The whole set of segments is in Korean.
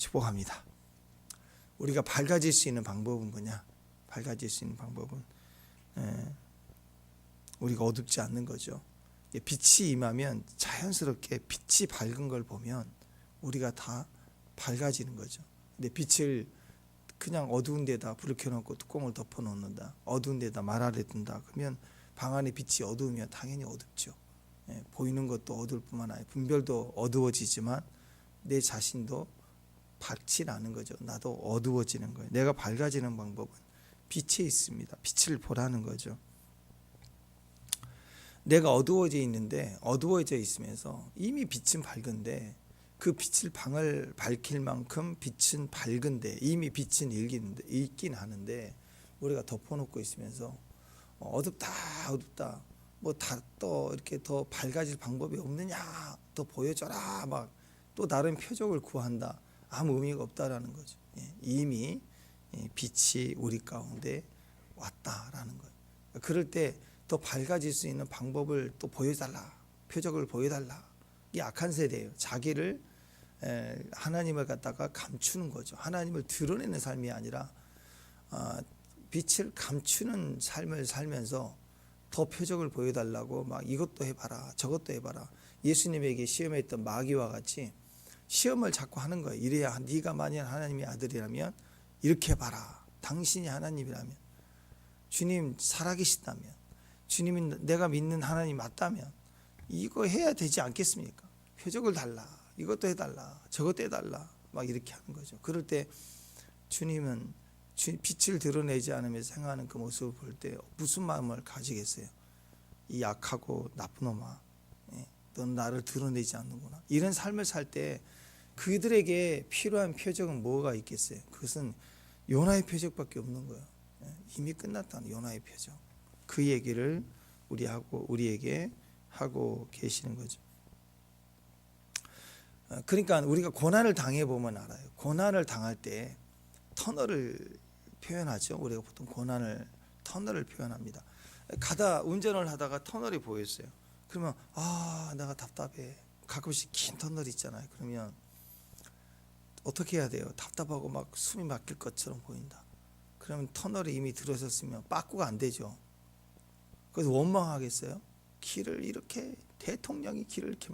축복합니다. 우리가 밝아질 수 있는 방법은 뭐냐? 밝아질 수 있는 방법은 우리가 어둡지 않는 거죠. 빛이 임하면 자연스럽게 빛이 밝은 걸 보면 우리가 다 밝아지는 거죠. 근데 빛을 그냥 어두운 데다 불을 켜놓고 뚜껑을 덮어놓는다, 어두운 데다 말 아래 둔다, 그러면 방 안에 빛이 어두우면 당연히 어둡죠. 보이는 것도 어두울 뿐만 아니라 분별도 어두워지지만 내 자신도 밝지 않은 거죠. 나도 어두워지는 거예요. 내가 밝아지는 방법은 빛에 있습니다. 빛을 보라는 거죠. 내가 어두워져 있는데, 어두워져 있으면서 이미 빛은 밝은데 그 빛을 방을 밝힐 만큼 빛은 밝은데 이미 빛은 있긴 하는데 우리가 덮어놓고 있으면서 어둡다 뭐 다 또 이렇게 더 밝아질 방법이 없느냐, 더 보여줘라, 막 또 다른 표적을 구한다, 아무 의미가 없다라는 거죠. 이미 빛이 우리 가운데 왔다라는 거예요. 그럴 때 더 밝아질 수 있는 방법을 또 보여달라, 표적을 보여달라. 이게 악한 세대예요. 자기를 하나님을 갖다가 감추는 거죠. 하나님을 드러내는 삶이 아니라 빛을 감추는 삶을 살면서 더 표적을 보여달라고 막 이것도 해봐라, 저것도 해봐라. 예수님에게 시험했던 마귀와 같이 시험을 자꾸 하는 거예요. 이래야, 네가 만약 하나님의 아들이라면 이렇게 해봐라, 당신이 하나님이라면, 주님 살아계시다면, 주님이 내가 믿는 하나님 맞다면 이거 해야 되지 않겠습니까? 표적을 달라, 이것도 해달라, 저것도 해달라, 막 이렇게 하는 거죠. 그럴 때 주님은 빛을 드러내지 않으면서 생각하는 그 모습을 볼 때 무슨 마음을 가지겠어요? 이 약하고 나쁜 놈아, 넌 나를 드러내지 않는구나. 이런 삶을 살 때 그들에게 필요한 표적은 뭐가 있겠어요? 그것은 요나의 표적밖에 없는 거예요. 이미 끝났다는 요나의 표적. 그 얘기를 우리에게 하고 계시는 거죠. 그러니까 우리가 고난을 당해보면 알아요. 고난을 당할 때 터널을 표현하죠. 우리가 보통 터널을 표현합니다. 운전을 하다가 터널이 보였어요. 그러면 내가 답답해. 가끔씩 긴 터널 있잖아요. 그러면 어떻게 해야 돼요? 답답하고 막 숨이 막힐 것처럼 보인다. 그러면 터널이 이미 들어섰으면 빠꾸가 안 되죠. 그래서 원망하겠어요? 대통령이 길을 이렇게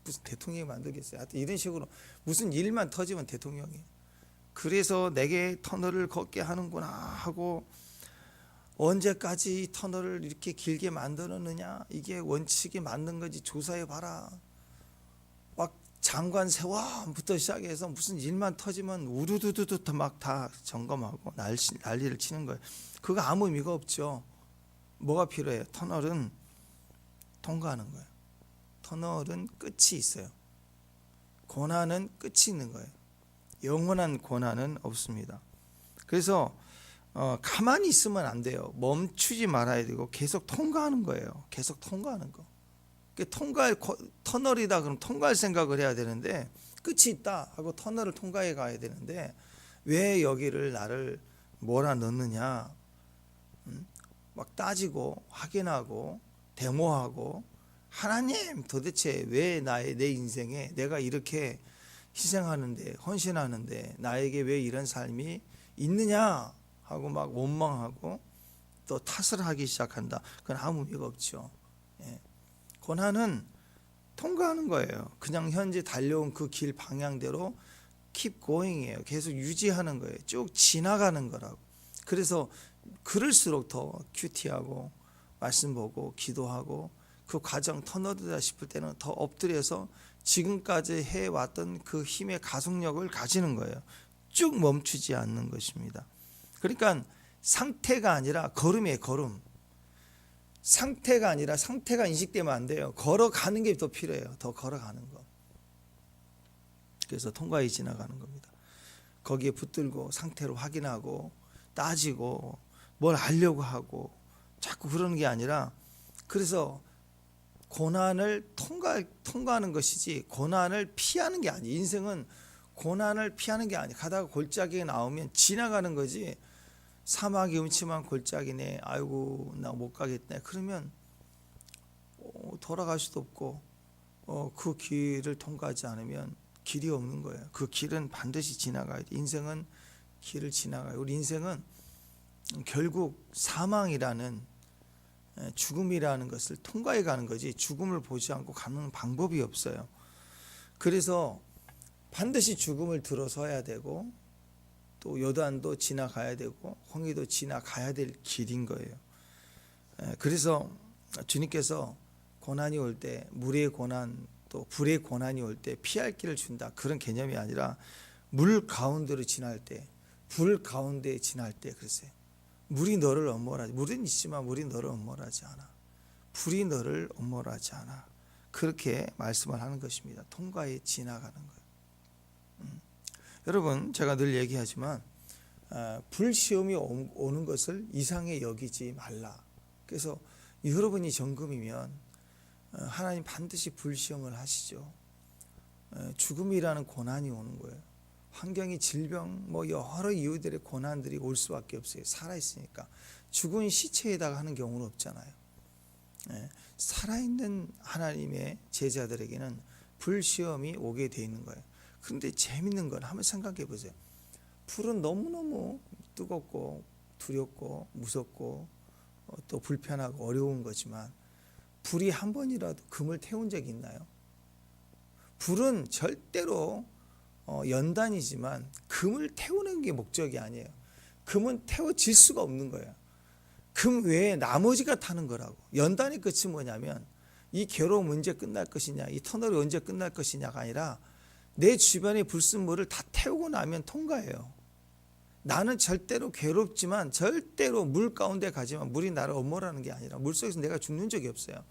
무슨 대통령이 만들겠어요? 하여튼 이런 식으로 무슨 일만 터지면 대통령이. 그래서 내게 터널을 걷게 하는구나 하고, 언제까지 이 터널을 이렇게 길게 만들었느냐, 이게 원칙이 맞는 건지 조사해봐라. 막 장관 세왕부터 시작해서 무슨 일만 터지면 우르두두두 막 다 점검하고 난리를 치는 거예요. 그거 아무 의미가 없죠. 뭐가 필요해요? 터널은 통과하는 거예요. 터널은 끝이 있어요. 고난은 끝이 있는 거예요. 영원한 고난은 없습니다. 그래서 가만히 있으면 안 돼요. 멈추지 말아야 되고 계속 통과하는 거예요. 계속 통과하는 거. 터널이다 그럼 통과할 생각을 해야 되는데, 끝이 있다 하고 터널을 통과해 가야 되는데 왜 여기를 나를 몰아넣느냐, 막 따지고 확인하고 데모하고, 하나님 도대체 왜 내 인생에 내가 이렇게 희생하는데 헌신하는데 나에게 왜 이런 삶이 있느냐 하고 막 원망하고 또 탓을 하기 시작한다. 그건 아무 의미가 없죠. 고난은 통과하는 거예요. 그냥 현재 달려온 그 길 방향대로 keep going이에요. 계속 유지하는 거예요. 쭉 지나가는 거라고. 그래서 그럴수록 더 큐티하고 말씀 보고 기도하고, 그 과정 터널이다 싶을 때는 더 엎드려서 지금까지 해왔던 그 힘의 가속력을 가지는 거예요. 쭉 멈추지 않는 것입니다. 그러니까 상태가 아니라 걸음이에요. 걸음. 상태가 아니라 상태가 인식되면 안 돼요. 걸어가는 게 더 필요해요. 더 걸어가는 거. 그래서 통과에 지나가는 겁니다. 거기에 붙들고 상태를 확인하고 따지고 뭘 알려고 하고 자꾸 그러는 게 아니라, 그래서 고난을 통과하는 것이지 고난을 피하는 게 아니에요. 인생은 고난을 피하는 게 아니에요. 가다가 골짜기에 나오면 지나가는 거지, 사막이 음침한 골짜기네, 아이고 나 못 가겠네, 그러면 돌아갈 수도 없고 그 길을 통과하지 않으면 길이 없는 거예요. 그 길은 반드시 지나가야 돼. 인생은 길을 지나가요. 우리 인생은 결국 사망이라는, 죽음이라는 것을 통과해 가는 거지, 죽음을 보지 않고 가는 방법이 없어요. 그래서 반드시 죽음을 들어서야 되고, 또 요단도 지나가야 되고 홍해도 지나가야 될 길인 거예요. 그래서 주님께서 고난이 올 때, 물의 고난 또 불의 고난이 올 때 피할 길을 준다, 그런 개념이 아니라 물 가운데로 지날 때, 불 가운데 지날 때 그러세요. 물이 너를 엄몰하지, 물은 있지만 물이 너를 엄몰하지 않아. 불이 너를 엄몰하지 않아. 그렇게 말씀을 하는 것입니다. 통과에 지나가는 거예요. 여러분, 제가 늘 얘기하지만 불시험이 오는 것을 이상히 여기지 말라. 그래서 여러분이 정금이면 하나님 반드시 불시험을 하시죠. 죽음이라는 고난이 오는 거예요. 환경이, 질병, 뭐 여러 이유들의 고난들이 올 수밖에 없어요. 살아있으니까. 죽은 시체에다가 하는 경우는 없잖아요. 살아있는 하나님의 제자들에게는 불시험이 오게 돼 있는 거예요. 그런데 재밌는 건 한번 생각해 보세요. 불은 너무너무 뜨겁고 두렵고 무섭고 또 불편하고 어려운 거지만, 불이 한 번이라도 금을 태운 적이 있나요? 불은 절대로 연단이지만 금을 태우는 게 목적이 아니에요. 금은 태워질 수가 없는 거예요. 금 외에 나머지가 타는 거라고. 연단의 끝이 뭐냐면, 이 괴로움 언제 끝날 것이냐, 이 터널이 언제 끝날 것이냐가 아니라 내 주변의 불순물을 다 태우고 나면 통과해요. 나는 절대로 괴롭지만 절대로 물 가운데 가지만 물이 나를 엄몰하는 게 아니라, 물속에서 내가 죽는 적이 없어요.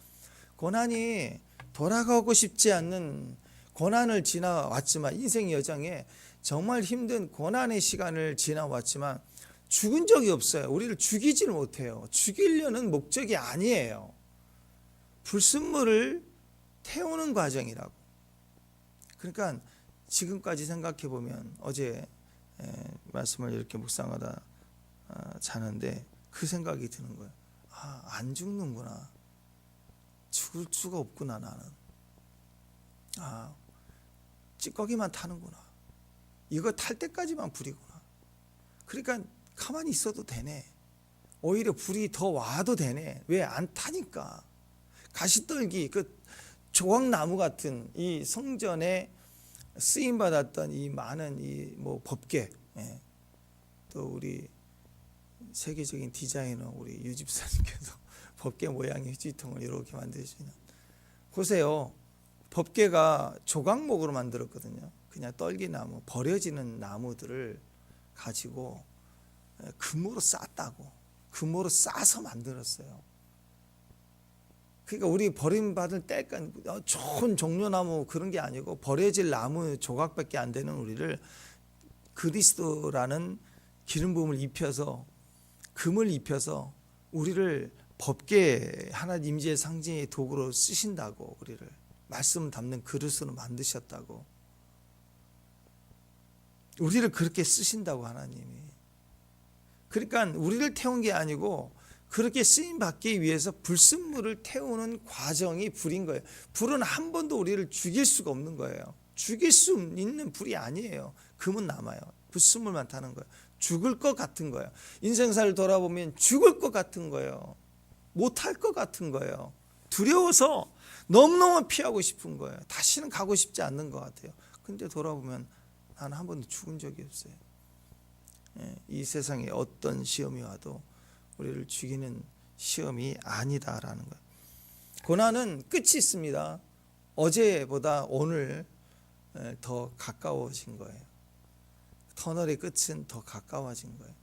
고난이 돌아가고 싶지 않는 고난을 지나왔지만, 인생 여정에 정말 힘든 고난의 시간을 지나왔지만 죽은 적이 없어요. 우리를 죽이지를 못해요. 죽이려는 목적이 아니에요. 불순물을 태우는 과정이라고. 그러니까 지금까지 생각해 보면, 어제 말씀을 이렇게 묵상하다 자는데 그 생각이 드는 거예요. 안 죽는구나. 죽을 수가 없구나, 나는. 찌꺼기만 타는구나. 이거 탈 때까지만 불이구나. 그러니까 가만히 있어도 되네. 오히려 불이 더 와도 되네. 왜? 안 타니까. 가시떨기, 그 조각나무 같은 이 성전에 쓰임 받았던 이 많은 이 뭐 법궤, 또 우리 세계적인 디자이너 우리 유집사님께서 법궤 모양의 휴지통을 이렇게 만드시는, 보세요. 법궤가 조각목으로 만들었거든요. 그냥 떨기나무, 버려지는 나무들을 가지고 금으로 쌌다고. 금으로 싸서 만들었어요. 그러니까 우리 버림받을 때까지 좋은 종려나무 그런 게 아니고, 버려질 나무 조각밖에 안 되는 우리를 그리스도라는 기름 부음을 입혀서, 금을 입혀서 우리를 법궤, 하나님 임재의 상징의 도구로 쓰신다고. 우리를 말씀 담는 그릇으로 만드셨다고. 우리를 그렇게 쓰신다고, 하나님이. 그러니까 우리를 태운 게 아니고 그렇게 쓰임 받기 위해서 불순물을 태우는 과정이 불인 거예요. 불은 한 번도 우리를 죽일 수가 없는 거예요. 죽일 수 있는 불이 아니에요. 금은 남아요. 불순물만 타는 거예요. 죽을 것 같은 거예요. 인생사를 돌아보면 죽을 것 같은 거예요. 못할 것 같은 거예요. 두려워서 너무너무 피하고 싶은 거예요. 다시는 가고 싶지 않는 것 같아요. 근데 돌아보면 나는 한 번도 죽은 적이 없어요. 이 세상에 어떤 시험이 와도 우리를 죽이는 시험이 아니다라는 거예요. 고난은 끝이 있습니다. 어제보다 오늘 더 가까워진 거예요. 터널의 끝은 더 가까워진 거예요.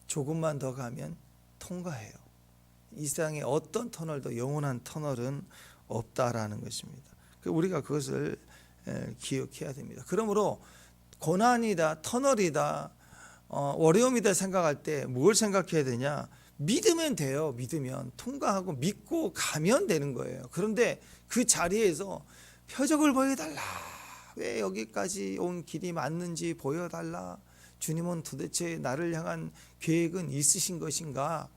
조금만 더 가면 통과해요. 이 세상에 어떤 터널도 영원한 터널은 없다라는 것입니다. 우리가 그것을 기억해야 됩니다. 그러므로 고난이다, 터널이다, 어려움이다 생각할 때 뭘 생각해야 되냐? 믿으면 돼요. 믿으면 통과하고 믿고 가면 되는 거예요. 그런데 그 자리에서 표적을 보여달라. 왜 여기까지 온 길이 맞는지 보여달라. 주님은 도대체 나를 향한 계획은 있으신 것인가?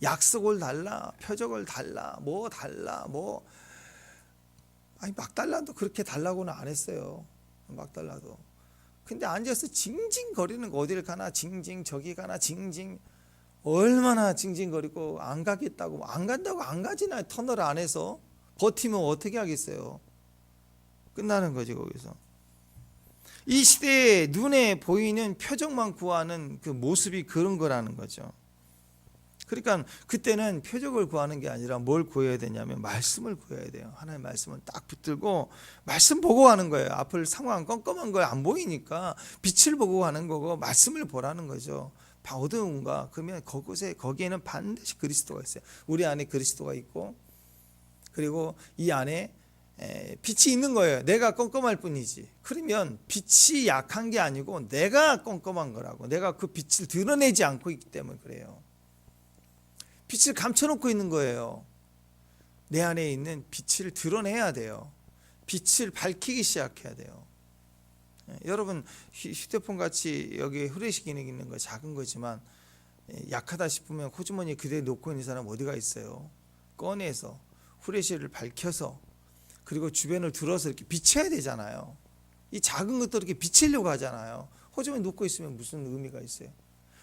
약속을 달라, 표적을 달라, 뭐 달라, 뭐. 아니 막 달라도 그렇게 달라고는 안 했어요. 막달라도. 근데 앉아서 징징거리는 거, 어딜 가나 징징, 저기 가나 징징, 얼마나 징징거리고 안 가겠다고, 안 간다고 안 가지나. 터널 안에서 버티면 어떻게 하겠어요. 끝나는 거지 거기서. 이 시대에 눈에 보이는 표적만 구하는 그 모습이 그런 거라는 거죠. 그러니까 그때는 표적을 구하는 게 아니라 뭘 구해야 되냐면 말씀을 구해야 돼요. 하나님의 말씀을 딱 붙들고 말씀 보고 하는 거예요. 앞을 상황 껌껌한 거 안 보이니까 빛을 보고 하는 거고 말씀을 보라는 거죠. 어두운가? 그러면 거기에는 반드시 그리스도가 있어요. 우리 안에 그리스도가 있고, 그리고 이 안에 빛이 있는 거예요. 내가 껌껌할 뿐이지. 그러면 빛이 약한 게 아니고 내가 껌껌한 거라고. 내가 그 빛을 드러내지 않고 있기 때문에 그래요. 빛을 감춰놓고 있는 거예요. 내 안에 있는 빛을 드러내야 돼요. 빛을 밝히기 시작해야 돼요. 여러분, 휴대폰 같이 여기 후레쉬 기능 있는 거 작은 거지만 약하다 싶으면 호주머니에 그대로 놓고 있는 사람 어디가 있어요? 꺼내서 후레쉬를 밝혀서, 그리고 주변을 들어서 이렇게 비춰야 되잖아요. 이 작은 것도 이렇게 비치려고 하잖아요. 호주머니에 놓고 있으면 무슨 의미가 있어요?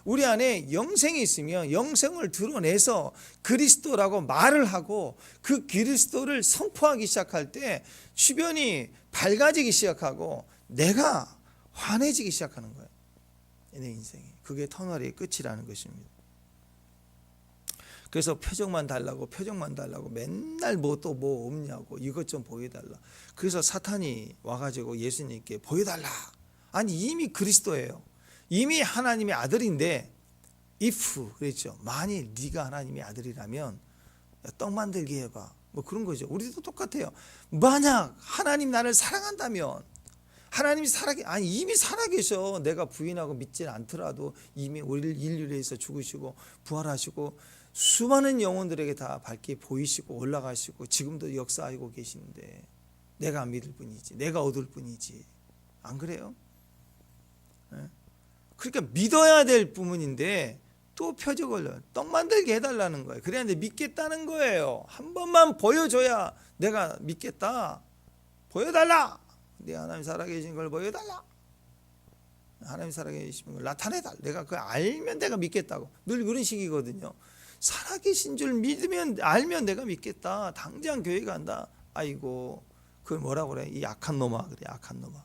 우리 안에 영생이 있으면 영생을 드러내서 그리스도라고 말을 하고 그 그리스도를 선포하기 시작할 때 주변이 밝아지기 시작하고 내가 환해지기 시작하는 거예요. 내 인생이. 그게 터널의 끝이라는 것입니다. 그래서 표적만 달라고 맨날 뭐 또 뭐 없냐고, 이것 좀 보여달라. 그래서 사탄이 와가지고 예수님께 보여달라. 아니 이미 그리스도예요. 이미 하나님의 아들인데, if 그랬죠. 만일 네가 하나님의 아들이라면 떡 만들게 해봐. 뭐 그런 거죠. 우리도 똑같아요. 만약 하나님 나를 사랑한다면, 하나님이 이미 살아계셔. 내가 부인하고 믿지 않더라도 이미 우리를 인류를 위해서 죽으시고 부활하시고 수많은 영혼들에게 다 밝게 보이시고 올라가시고 지금도 역사하고 계시는데 내가 안 믿을 뿐이지, 내가 얻을 뿐이지. 안 그래요? 그러니까 믿어야 될 부분인데 또 표적을 떡 만들게 해달라는 거예요. 그래야 내 믿겠다는 거예요. 한 번만 보여줘야 내가 믿겠다. 보여달라. 내 하나님 살아계신 걸 보여달라. 하나님 살아계신 걸 나타내달라. 내가 그걸 알면 내가 믿겠다고. 늘 그런 식이거든요. 살아계신 줄 믿으면, 알면 내가 믿겠다. 당장 교회 간다. 아이고, 그걸 뭐라고 그래? 이 약한 놈아. 그래, 약한 놈아.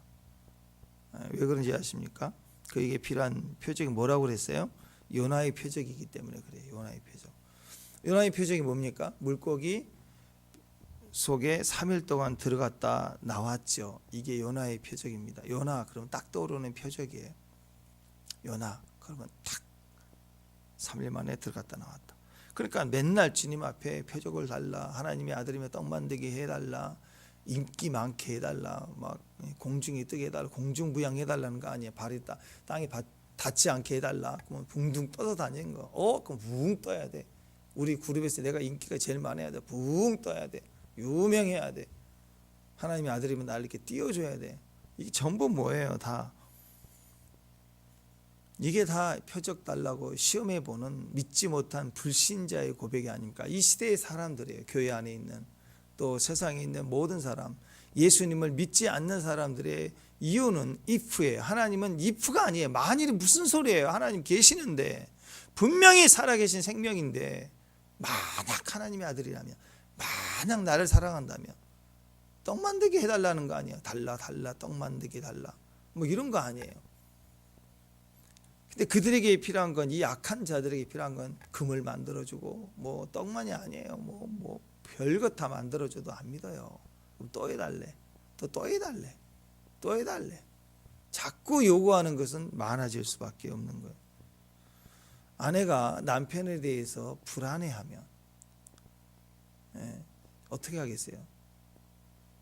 왜 그런지 아십니까? 그에게 필요한 표적이 뭐라고 그랬어요? 요나의 표적이기 때문에 그래요. 요나의 표적. 요나의 표적이 뭡니까? 물고기 속에 3일 동안 들어갔다 나왔죠. 이게 요나의 표적입니다. 요나 그러면 딱 떠오르는 표적이에요. 요나 그러면 딱 3일 만에 들어갔다 나왔다. 그러니까 맨날 주님 앞에 표적을 달라, 하나님의 아들이면 떡 만들게 해달라, 인기 많게 해달라, 막 공중에 뜨게 해달라, 공중부양 해달라는 거 아니에요. 발이 땅에 닿지 않게 해달라. 그러면 붕둥 떠서 다니는 거. 그럼 붕 떠야 돼. 우리 그룹에서 내가 인기가 제일 많아야 돼. 붕 떠야 돼. 유명해야 돼. 하나님의 아들이면 나를 이렇게 띄워줘야 돼. 이게 전부 뭐예요? 다 이게 다 표적 달라고 시험해보는 믿지 못한 불신자의 고백이 아닙니까? 이 시대의 사람들이에요. 교회 안에 있는, 또 세상에 있는 모든 사람, 예수님을 믿지 않는 사람들의 이유는 if예요. 하나님은 if가 아니에요. 만일이 무슨 소리예요? 하나님 계시는데, 분명히 살아계신 생명인데, 만약 하나님의 아들이라면, 만약 나를 사랑한다면 떡 만들게 해달라는 거 아니에요. 달라 떡 만들게 달라, 뭐 이런 거 아니에요. 근데 그들에게 필요한 건, 이 약한 자들에게 필요한 건 금을 만들어주고 뭐 떡만이 아니에요. 뭐 별것 다 만들어줘도 안 믿어요. 그럼 또 해달래, 또 해달래, 또 해달래. 자꾸 요구하는 것은 많아질 수밖에 없는 거예요. 아내가 남편에 대해서 불안해하면 어떻게 하겠어요?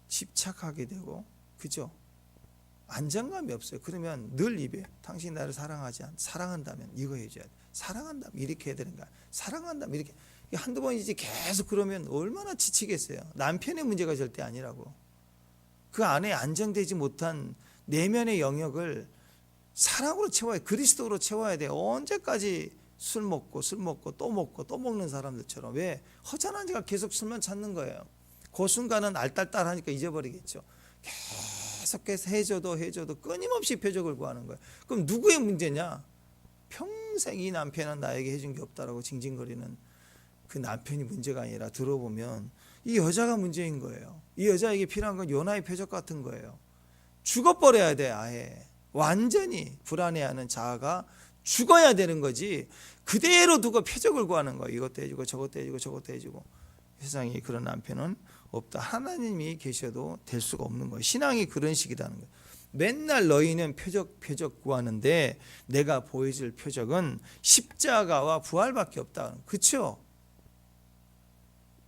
집착하게 되고, 그죠? 안정감이 없어요. 그러면 늘 입에 당신이 나를 사랑한다면 이거 해줘야 돼. 사랑한다면 이렇게 해야 되는 거야. 사랑한다면 이렇게. 한두 번이지 계속 그러면 얼마나 지치겠어요. 남편의 문제가 절대 아니라고. 그 안에 안정되지 못한 내면의 영역을 사랑으로 채워야, 그리스도로 채워야 돼. 언제까지 술 먹고 또 먹고 또 먹는 사람들처럼. 왜? 허전한 지가 계속 술만 찾는 거예요. 그 순간은 알딸딸하니까 잊어버리겠죠. 계속해서 해줘도 끊임없이 표적을 구하는 거예요. 그럼 누구의 문제냐? 평생 이 남편은 나에게 해준 게 없다라고 징징거리는 그 남편이 문제가 아니라, 들어보면 이 여자가 문제인 거예요. 이 여자에게 필요한 건 요나의 표적 같은 거예요. 죽어버려야 돼. 아예 완전히 불안해하는 자아가 죽어야 되는 거지, 그대로 두고 표적을 구하는 거예요. 이것도 해주고 저것도 해주고 저것도 해주고. 세상에 그런 남편은 없다. 하나님이 계셔도 될 수가 없는 거예요. 신앙이 그런 식이라는 거예요. 맨날 너희는 표적 구하는데 내가 보여줄 표적은 십자가와 부활밖에 없다. 그렇죠?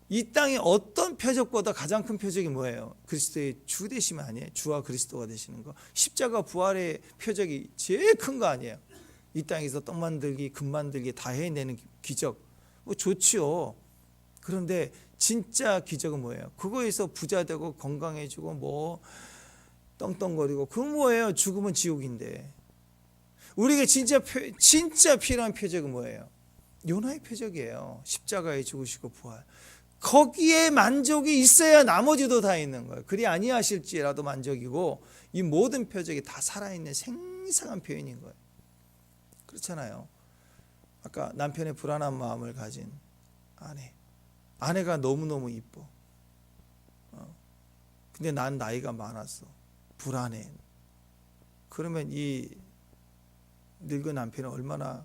이 땅에 어떤 표적보다 가장 큰 표적이 뭐예요? 그리스도의 주 되심 아니에요? 주와 그리스도가 되시는 거. 십자가 부활의 표적이 제일 큰 거 아니에요? 이 땅에서 떡 만들기, 금 만들기 다 해내는 기적. 뭐 좋지요. 그런데 진짜 기적은 뭐예요? 그거에서 부자 되고 건강해지고 뭐 떵떵거리고, 그건 뭐예요? 죽으면 지옥인데. 우리에게 진짜 필요한 표적은 뭐예요? 요나의 표적이에요. 십자가에 죽으시고 부활. 거기에 만족이 있어야 나머지도 다 있는 거예요. 그리 아니하실지라도 만족이고, 이 모든 표적이 다 살아있는 생생한 표현인 거예요. 그렇잖아요. 아까 남편의 불안한 마음을 가진 아내가 너무너무 이뻐. 근데 난 나이가 많았어. 불안해. 그러면 이 늙은 남편은 얼마나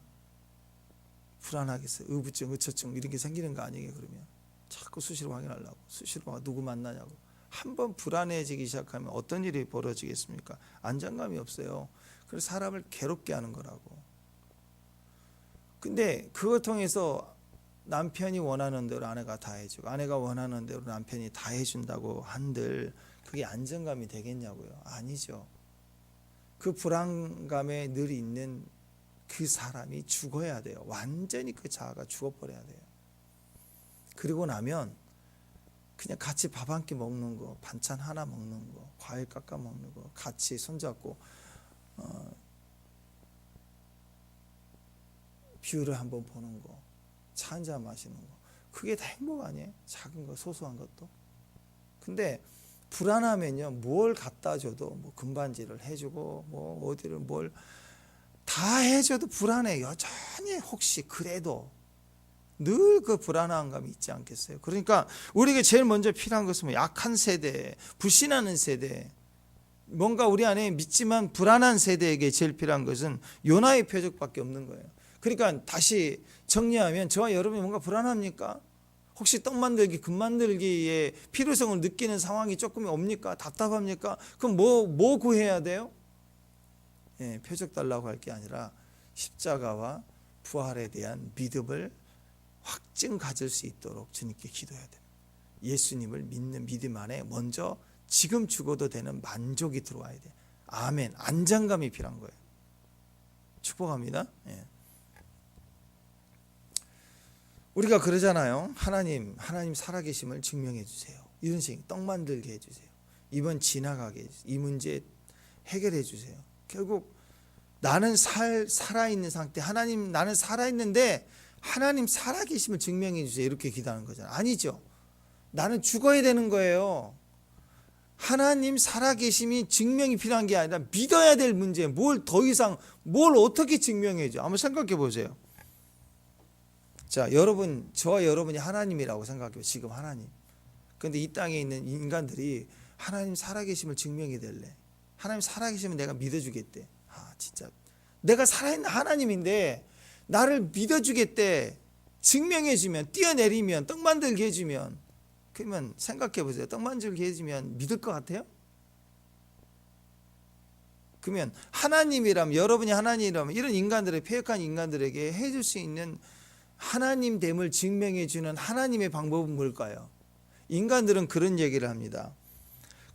불안하겠어요. 의부증, 의처증 이런 게 생기는 거 아니에요. 그러면 자꾸 수시로 확인하려고, 수시로 누구 만나냐고. 한번 불안해지기 시작하면 어떤 일이 벌어지겠습니까? 안정감이 없어요. 그래서 사람을 괴롭게 하는 거라고. 근데 그걸 통해서 남편이 원하는 대로 아내가 다 해주고, 아내가 원하는 대로 남편이 다 해준다고 한들 그게 안정감이 되겠냐고요? 아니죠. 그 불안감에 늘 있는 그 사람이 죽어야 돼요. 완전히 그 자아가 죽어버려야 돼요. 그리고 나면 그냥 같이 밥 한 끼 먹는 거, 반찬 하나 먹는 거, 과일 깎아 먹는 거, 같이 손잡고 뷰를 한번 보는 거, 차 한잔 마시는 거, 그게 다 행복 아니에요? 작은 거, 소소한 것도. 근데 불안하면요, 뭘 갖다 줘도, 뭐 금반지를 해주고 뭐 어디를 뭘 다 해줘도 불안해. 여전히 혹시 그래도 늘 그 불안한 감이 있지 않겠어요? 그러니까 우리에게 제일 먼저 필요한 것은 약한 세대, 불신하는 세대, 뭔가 우리 안에 믿지만 불안한 세대에게 제일 필요한 것은 요나의 표적밖에 없는 거예요. 그러니까 다시 정리하면, 저와 여러분이 뭔가 불안합니까? 혹시 떡 만들기, 금 만들기의 필요성을 느끼는 상황이 조금 옵니까? 답답합니까? 그럼 뭐 구해야 돼요? 표적 달라고 할 게 아니라 십자가와 부활에 대한 믿음을 확증 가질 수 있도록 주님께 기도해야 돼요. 예수님을 믿는 믿음 안에 먼저 지금 죽어도 되는 만족이 들어와야 돼요. 아멘. 안정감이 필요한 거예요. 축복합니다. 우리가 그러잖아요. 하나님 살아계심을 증명해 주세요. 이런 식으로 떡 만들게 해주세요. 이번 지나가게 해주세요. 이 문제 해결해 주세요. 결국 나는 살아있는 상태, 하나님 나는 살아있는데 하나님 살아계심을 증명해 주세요. 이렇게 기도하는 거잖아요. 아니죠. 나는 죽어야 되는 거예요. 하나님 살아계심이 증명이 필요한 게 아니라 믿어야 될 문제, 뭘 더 이상 뭘 어떻게 증명해 줘? 한번 생각해 보세요. 자, 여러분, 저와 여러분이 하나님이라고 생각해요. 지금 하나님. 그런데 이 땅에 있는 인간들이 하나님 살아계심을 증명이 될래. 하나님 살아계시면 내가 믿어주겠대. 진짜 내가 살아있는 하나님인데 나를 믿어주겠대. 증명해주면, 뛰어내리면, 떡 만들게 해주면, 그러면 생각해 보세요. 떡 만들게 해주면 믿을 것 같아요? 그러면 하나님이라면, 여러분이 하나님이라면 이런 인간들의, 패역한 인간들에게 해줄 수 있는 하나님 됨을 증명해 주는 하나님의 방법은 뭘까요? 인간들은 그런 얘기를 합니다.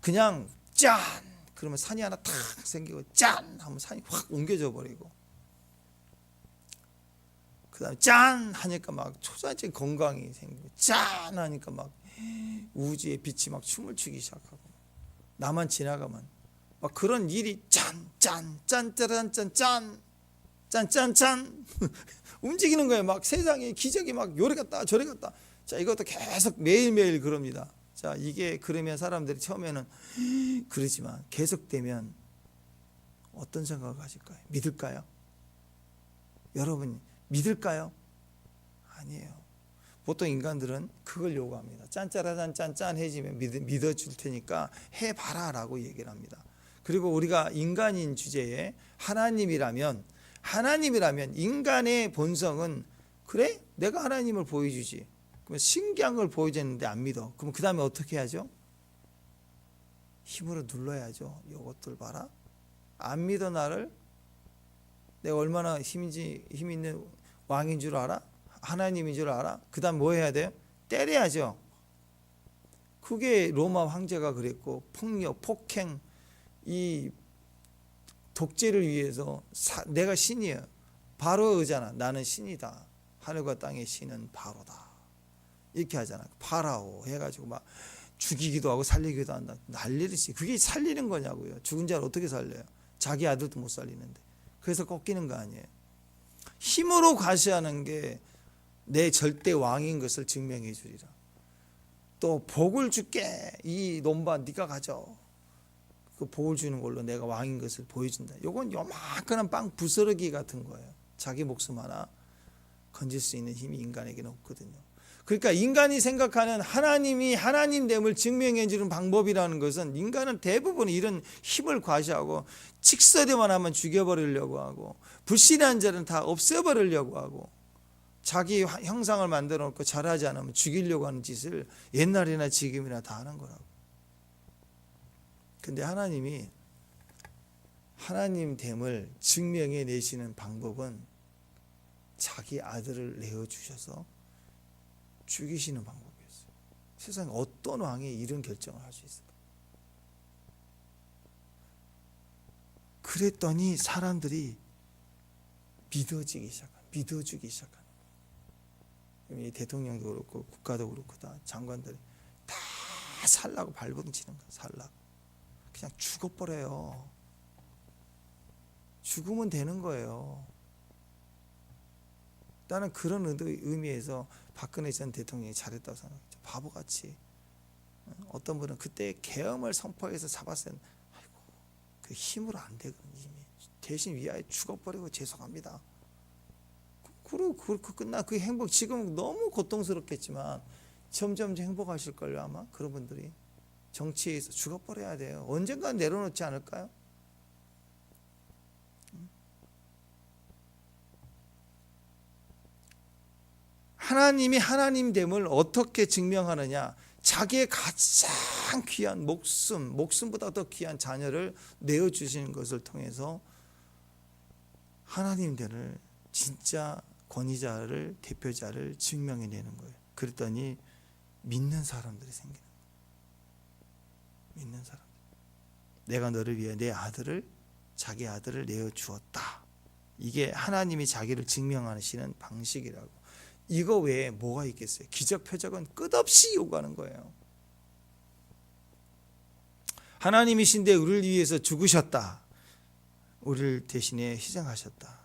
그냥 짠! 그러면 산이 하나 탁 생기고 짠! 하면 산이 확 옮겨져 버리고, 그 다음에 짠! 하니까 막 초자적인 건강이 생기고, 짠! 하니까 막 우주의 빛이 막 춤을 추기 시작하고, 나만 지나가면 막 그런 일이 짠! 짠! 짠! 짠! 짠! 짠! 짠! 짠! 짠! 움직이는 거예요. 막 세상에 기적이 막 요래 갔다 저래 갔다. 자, 이것도 계속 매일매일 그럽니다. 자, 이게 그러면 사람들이 처음에는 그러지만 계속되면 어떤 생각을 가질까요? 믿을까요? 여러분 믿을까요? 아니에요. 보통 인간들은 그걸 요구합니다. 짠짜라짠 짠짠해지면 믿어줄 테니까 해봐라 라고 얘기를 합니다. 그리고 우리가 인간인 주제에 하나님이라면 인간의 본성은 그래? 내가 하나님을 보여주지. 그러면 신기한 걸 보여줬는데 안 믿어. 그럼 그 다음에 어떻게 해야죠? 힘으로 눌러야죠. 이것들 봐라. 안 믿어 나를? 내가 얼마나 힘 있는 왕인 줄 알아? 하나님인 줄 알아? 그 다음 뭐 해야 돼요? 때려야죠. 그게 로마 황제가 그랬고 폭력, 폭행, 이 독재를 위해서 내가 신이에요. 바로잖아. 나는 신이다. 하늘과 땅의 신은 바로다. 이렇게 하잖아. 파라오 해가지고 막 죽이기도 하고 살리기도 한다. 난리듯이. 그게 살리는 거냐고요. 죽은 자를 어떻게 살려요? 자기 아들도 못 살리는데. 그래서 꺾이는 거 아니에요. 힘으로 과시하는 게 내 절대 왕인 것을 증명해 주리라. 또 복을 줄게. 이 논바 네가 가져. 그 복을 주는 걸로 내가 왕인 것을 보여준다. 이건 요만한 빵 부스러기 같은 거예요. 자기 목숨 하나 건질 수 있는 힘이 인간에게는 없거든요. 그러니까 인간이 생각하는 하나님이 하나님됨을 증명해 주는 방법이라는 것은 인간은 대부분 이런 힘을 과시하고 직설에만 하면 죽여버리려고 하고 불신한 자는 다 없애버리려고 하고 자기 형상을 만들어 놓고 잘하지 않으면 죽이려고 하는 짓을 옛날이나 지금이나 다 하는 거라고. 근데 하나님이 하나님됨을 증명해 내시는 방법은 자기 아들을 내어주셔서 죽이시는 방법이었어요. 세상에 어떤 왕이 이런 결정을 할 수 있을까? 그랬더니 사람들이 믿어주기 시작하는 거예요. 대통령도 그렇고 국가도 그렇고 다 장관들이 다 살라고 발버둥치는 거예요. 살라고. 그냥 죽어버려요. 죽으면 되는 거예요. 나는 그런 의미에서 박근혜 전 대통령이 잘했다고 생각해요. 바보같이. 어떤 분은 그때 계엄을 선포해서 잡았어요. 아이고, 그 힘으로 안 되거든요. 이미. 대신 위하에 죽어버리고 죄송합니다. 그리고 끝나 그 행복 지금 너무 고통스럽겠지만 점점 행복하실걸요 아마 그런 분들이. 정치에서 죽어버려야 돼요. 언젠가 내려놓지 않을까요? 하나님이 하나님됨을 어떻게 증명하느냐? 자기의 가장 귀한 목숨보다 더 귀한 자녀를 내어주시는 것을 통해서 하나님됨을 진짜 권위자를 대표자를 증명해내는 거예요. 그랬더니 믿는 사람들이 생기는 거예요. 믿는 사람들. 내가 너를 위해 내 아들을 자기 아들을 내어주었다. 이게 하나님이 자기를 증명하시는 방식이라고. 이거 외에 뭐가 있겠어요? 기적 표적은 끝없이 요구하는 거예요. 하나님이신데 우리를 위해서 죽으셨다. 우리를 대신에 희생하셨다.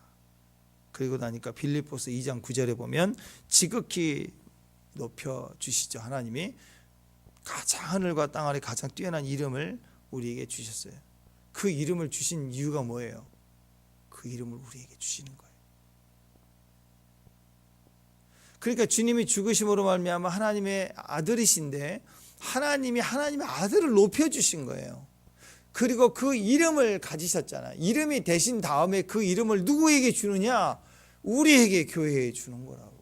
그리고 나니까 빌립보서 2장 9절에 보면 지극히 높여주시죠. 하나님이 가장 하늘과 땅 아래 가장 뛰어난 이름을 우리에게 주셨어요. 그 이름을 주신 이유가 뭐예요? 그 이름을 우리에게 주시는 거예요. 그러니까 주님이 죽으심으로 말미암아 하나님의 아들이신데 하나님이 하나님의 아들을 높여주신 거예요. 그리고 그 이름을 가지셨잖아요. 이름이 되신 다음에 그 이름을 누구에게 주느냐? 우리에게, 교회에 주는 거라고.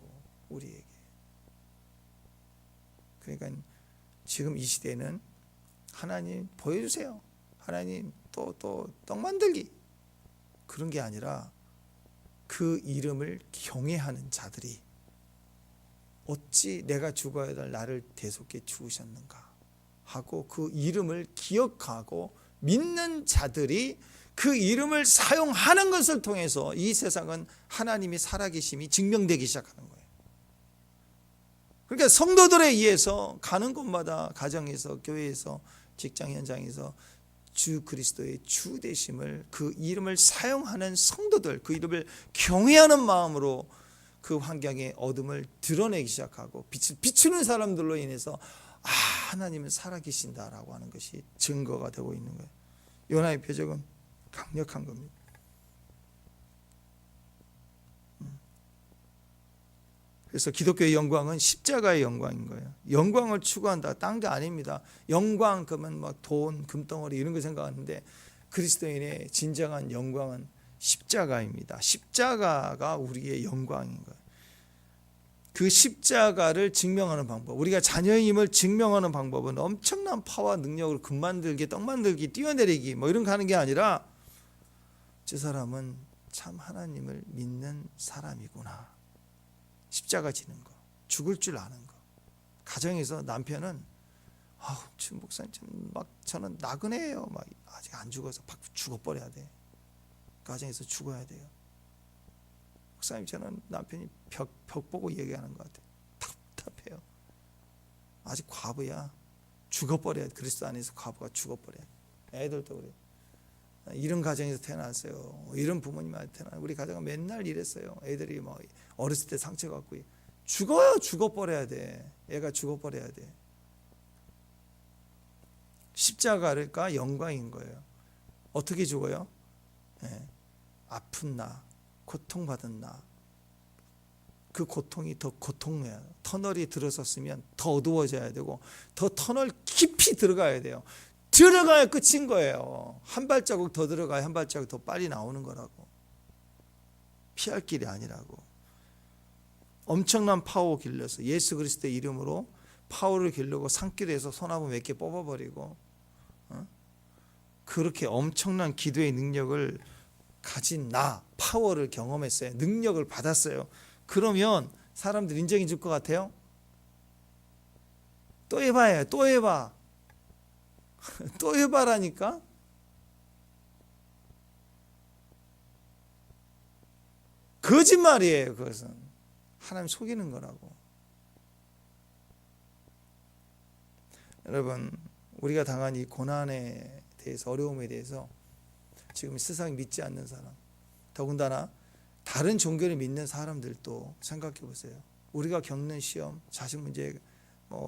우리에게. 그러니까 지금 이 시대는 하나님 보여주세요. 하나님 또 떡 만들기. 그런 게 아니라 그 이름을 경외하는 자들이 어찌 내가 죽어야 될 나를 대속해 주셨는가 하고 그 이름을 기억하고 믿는 자들이 그 이름을 사용하는 것을 통해서 이 세상은 하나님이 살아계심이 증명되기 시작하는 거예요. 그러니까 성도들에 의해서 가는 곳마다 가정에서 교회에서 직장 현장에서 주 그리스도의 주 되심을 그 이름을 사용하는 성도들, 그 이름을 경외하는 마음으로 그 환경의 어둠을 드러내기 시작하고 빛을 비추는 사람들로 인해서 하나님은 살아계신다라고 하는 것이 증거가 되고 있는 거예요. 요나의 표적은 강력한 겁니다. 그래서 기독교의 영광은 십자가의 영광인 거예요. 영광을 추구한다. 딴 게 아닙니다. 영광 그러면 막 돈, 금덩어리 이런 거 생각하는데 그리스도인의 진정한 영광은 십자가입니다. 십자가가 우리의 영광인 거예요. 그 십자가를 증명하는 방법, 우리가 자녀임을 증명하는 방법은 엄청난 파와 능력으로 금 만들기, 떡 만들기, 뛰어내리기 뭐 이런 거 하는 게 아니라 저 사람은 참 하나님을 믿는 사람이구나. 십자가 지는 거, 죽을 줄 아는 거. 가정에서 남편은 춘 목사님 막 저는 나그네예요. 막 아직 안 죽어서 죽어버려야 돼. 가정에서 죽어야 돼요. 목사님 저는 남편이 벽 보고 얘기하는 것 같아요. 답답해요. 아직 과부야. 죽어버려야 돼. 그리스도 안에서 과부가 죽어버려야 돼. 애들도 그래요. 이런 가정에서 태어났어요. 이런 부모님한테 태어났어요. 우리 가정은 맨날 이랬어요. 애들이 뭐 어렸을 때 상처 갖고 죽어요. 죽어버려야 돼. 애가 죽어버려야 돼. 십자가가 영광인 거예요. 어떻게 죽어요? 네. 아픈 나, 고통받은 나. 그 고통이 더 고통이에요. 터널이 들어섰으면 더 어두워져야 되고 더 터널 깊이 들어가야 돼요. 들어가야 끝인 거예요. 한 발자국 더 들어가야 한 발자국 더 빨리 나오는 거라고. 피할 길이 아니라고. 엄청난 파워 길러서 예수 그리스도의 이름으로 파워를 기르고 산길에서 소나무 몇 개 뽑아버리고 그렇게 엄청난 기도의 능력을 가진 나, 파워를 경험했어요. 능력을 받았어요. 그러면 사람들 인정해 줄 것 같아요? 또 해봐요. 또 해봐. 또 해봐라니까. 거짓말이에요. 그것은 하나님 속이는 거라고. 여러분, 우리가 당한 이 고난에 대해서, 어려움에 대해서 지금 세상 믿지 않는 사람, 더군다나 다른 종교를 믿는 사람들도 생각해 보세요. 우리가 겪는 시험, 자식 문제,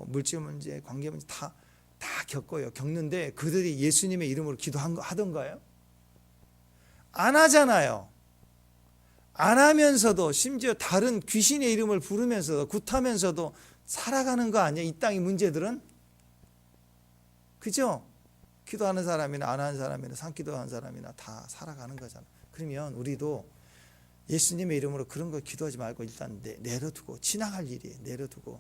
물질 문제, 관계 문제 다 겪어요. 겪는데 그들이 예수님의 이름으로 기도하던가요? 안 하잖아요. 안 하면서도 심지어 다른 귀신의 이름을 부르면서도 굿하면서도 살아가는 거 아니에요? 이 땅의 문제들은? 그죠? 기도하는 사람이나 안 하는 사람이나 산기도하는 사람이나 다 살아가는 거잖아요. 그러면 우리도 예수님의 이름으로 그런 거 기도하지 말고 일단 내려두고, 지나갈 일이에요. 내려두고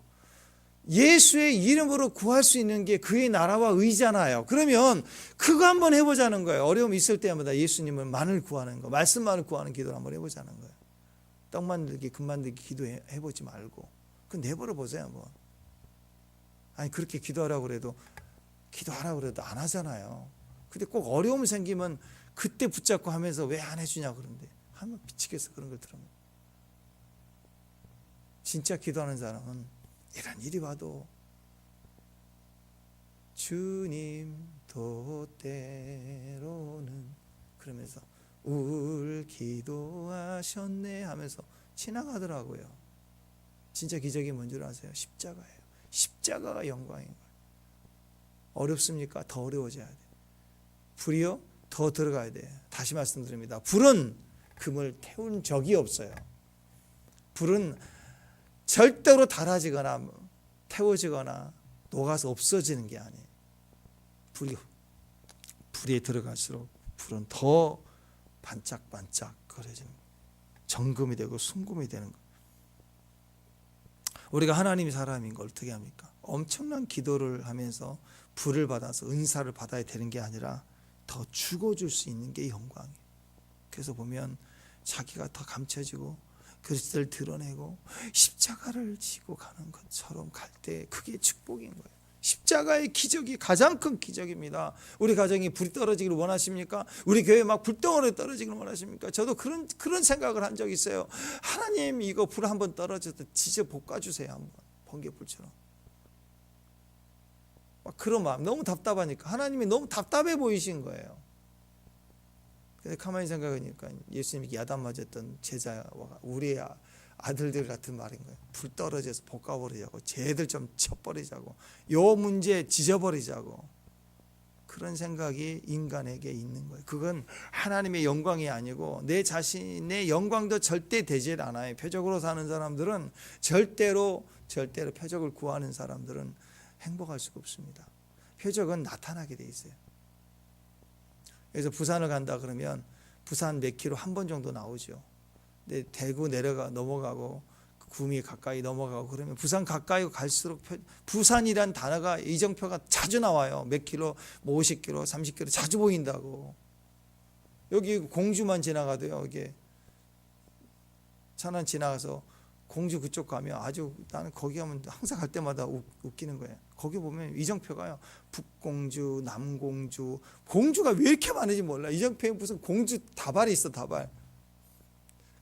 예수의 이름으로 구할 수 있는 게 그의 나라와 의잖아요. 그러면 그거 한번 해보자는 거예요. 어려움 있을 때마다 예수님만을 구하는 거, 말씀만을 구하는 기도를 한번 해보자는 거예요. 떡 만들기, 금 만들기 기도해보지 말고 그건 내버려 보세요. 한번. 아니 그렇게 기도하라고 그래도 기도하라고 그래도 안 하잖아요. 근데 꼭 어려움 생기면 그때 붙잡고 하면서 왜 안 해주냐고 그러는데 하면 미치겠어. 그런 걸 들으면. 진짜 기도하는 사람은 이런 일이 와도 주님 도때로는 그러면서 기도하셨네 하면서 지나가더라고요. 진짜 기적이 뭔 줄 아세요? 십자가예요. 십자가가 영광인 거예요. 어렵습니까? 더 어려워져야 돼요. 불이요? 더 들어가야 돼요. 다시 말씀드립니다. 불은 금을 태운 적이 없어요. 불은 절대로 닳아지거나 태워지거나 녹아서 없어지는 게 아니에요. 불에 들어갈수록 불은 더 반짝반짝 거려지는 거예요. 정금이 되고 순금이 되는 거예요. 우리가 하나님이 사람인 걸 어떻게 합니까? 엄청난 기도를 하면서 불을 받아서 은사를 받아야 되는 게 아니라 더 죽어줄 수 있는 게 영광이에요. 그래서 보면 자기가 더 감춰지고 그리스도를 드러내고 십자가를 지고 가는 것처럼 갈 때 그게 축복인 거예요. 십자가의 기적이 가장 큰 기적입니다. 우리 가정이 불이 떨어지기를 원하십니까? 우리 교회 막 불덩어리 떨어지기를 원하십니까? 저도 그런 생각을 한 적이 있어요. 하나님 이거 불 한번 떨어져도 지져 볶아주세요. 한번 번개불처럼. 막 그런 마음, 너무 답답하니까 하나님이 너무 답답해 보이신 거예요. 근데 가만히 생각하니까 예수님이 야단 맞았던 제자와 우리의 아들들 같은 말인 거예요. 불 떨어져서 볶아버리자고, 쟤들 좀 쳐버리자고, 요 문제 지져버리자고, 그런 생각이 인간에게 있는 거예요. 그건 하나님의 영광이 아니고 내 자신의 영광도 절대 되질 않아요. 표적으로 사는 사람들은 절대로 표적을 구하는 사람들은 행복할 수가 없습니다. 표적은 나타나게 돼 있어요. 그래서 부산을 간다 그러면 부산 몇 킬로 한 번 정도 나오죠. 근데 대구 넘어가고 구미 가까이 넘어가고 그러면 부산 가까이 갈수록 부산이란 단어가 이정표가 자주 나와요. 몇 킬로, 뭐 50킬로, 30킬로 자주 보인다고. 여기 공주만 지나가도요. 이게 천안 지나가서 공주 그쪽 가면 아주 나는 거기 가면 항상 갈 때마다 웃기는 거예요. 거기 보면 이정표가요. 북공주, 남공주, 공주가 왜 이렇게 많은지 몰라. 이정표에 무슨 공주 다발이 있어, 다발.